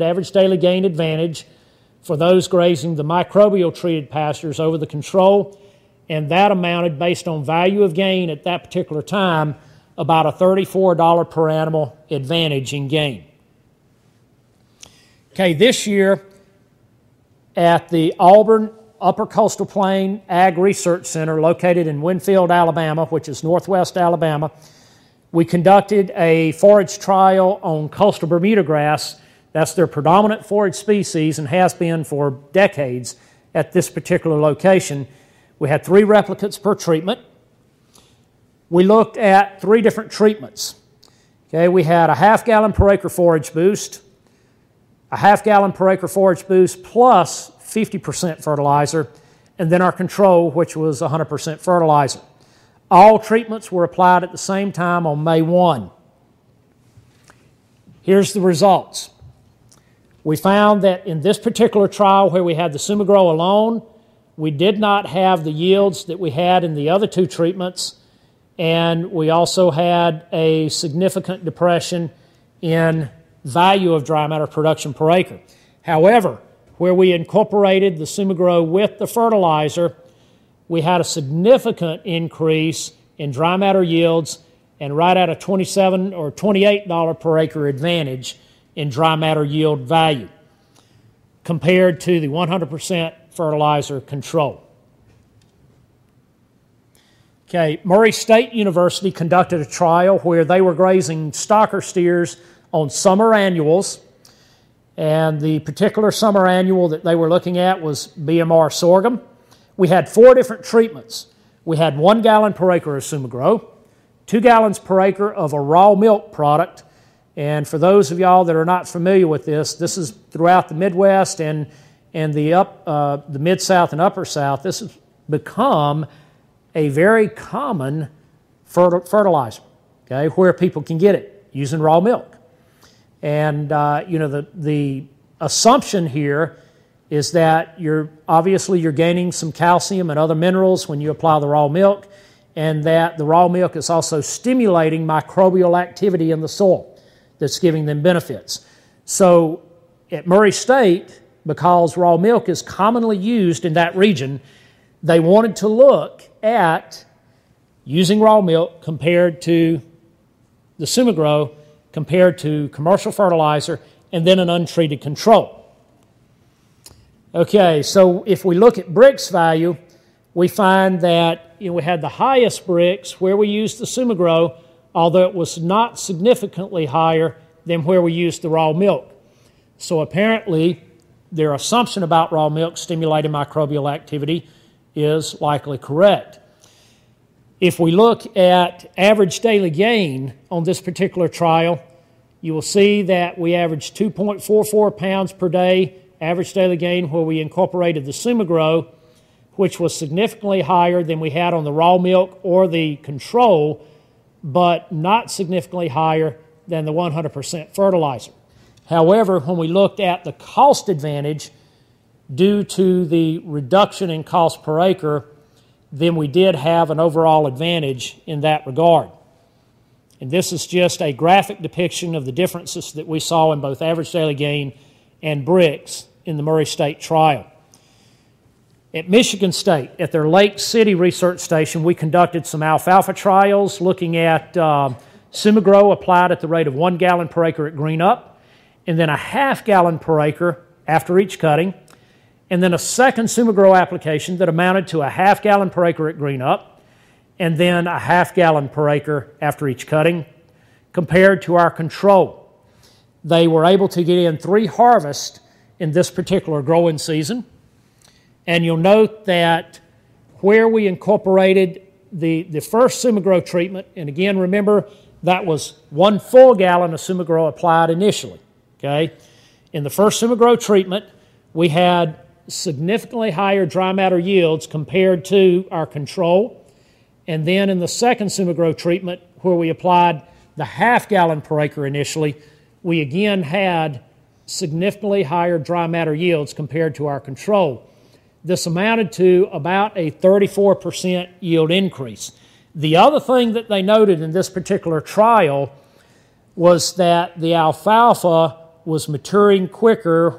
average daily gain advantage for those grazing the microbial treated pastures over the control, and that amounted, based on value of gain at that particular time, about a $34 per animal advantage in gain. Okay, this year at the Auburn Upper Coastal Plain Ag Research Center located in Winfield, Alabama, which is northwest Alabama, we conducted a forage trial on coastal Bermuda grass. That's their predominant forage species and has been for decades at this particular location. We had 3 replicates per treatment. We looked at 3 different treatments. Okay, we had a half-gallon per acre forage boost, a half-gallon per acre forage boost plus 50% fertilizer, and then our control, which was 100% fertilizer. All treatments were applied at the same time on May 1. Here's the results. We found that in this particular trial where we had the Sumagrow alone, we did not have the yields that we had in the other 2 treatments, and we also had a significant depression in value of dry matter production per acre. However, where we incorporated the Sumagrow with the fertilizer, we had a significant increase in dry matter yields and right at a $27 or $28 per acre advantage in dry matter yield value compared to the 100% fertilizer control. Okay, Murray State University conducted a trial where they were grazing stocker steers on summer annuals, and the particular summer annual that they were looking at was BMR sorghum. We had 4 different treatments. We had 1 gallon per acre of Sumagrow, 2 gallons per acre of a raw milk product, and for those of y'all that are not familiar with this is throughout the Midwest and the Mid-South and Upper South. This has become a very common fertilizer, okay, where people can get it using raw milk. And the assumption here is that you're gaining some calcium and other minerals when you apply the raw milk, and that the raw milk is also stimulating microbial activity in the soil that's giving them benefits. So at Murray State, because raw milk is commonly used in that region, they wanted to look at using raw milk compared to the Sumagrow, compared to commercial fertilizer, and then an untreated control. Okay, so if we look at Brix value, we find that we had the highest Brix where we used the Sumagrow, although it was not significantly higher than where we used the raw milk. So apparently, their assumption about raw milk stimulating microbial activity is likely correct. If we look at average daily gain on this particular trial, you will see that we averaged 2.44 pounds per day average daily gain where we incorporated the Sumagrow, which was significantly higher than we had on the raw milk or the control, but not significantly higher than the 100% fertilizer. However, when we looked at the cost advantage due to the reduction in cost per acre, then we did have an overall advantage in that regard. And this is just a graphic depiction of the differences that we saw in both average daily gain and Brix in the Murray State trial. At Michigan State, at their Lake City Research Station, we conducted some alfalfa trials looking at Sumagrow applied at the rate of 1 gallon per acre at green up, and then a half gallon per acre after each cutting, and then a second Sumagrow application that amounted to a half gallon per acre at green up, and then a half gallon per acre after each cutting, compared to our control. They were able to get in 3 harvests in this particular growing season, and you'll note that where we incorporated the first Sumagrow treatment, and again remember that was 1 full gallon of Sumagrow applied initially, okay? In the first Sumagrow treatment, we had significantly higher dry matter yields compared to our control. And then in the second Sumagrow treatment, where we applied the half gallon per acre initially, we again had significantly higher dry matter yields compared to our control. This amounted to about a 34% yield increase. The other thing that they noted in this particular trial was that the alfalfa was maturing quicker,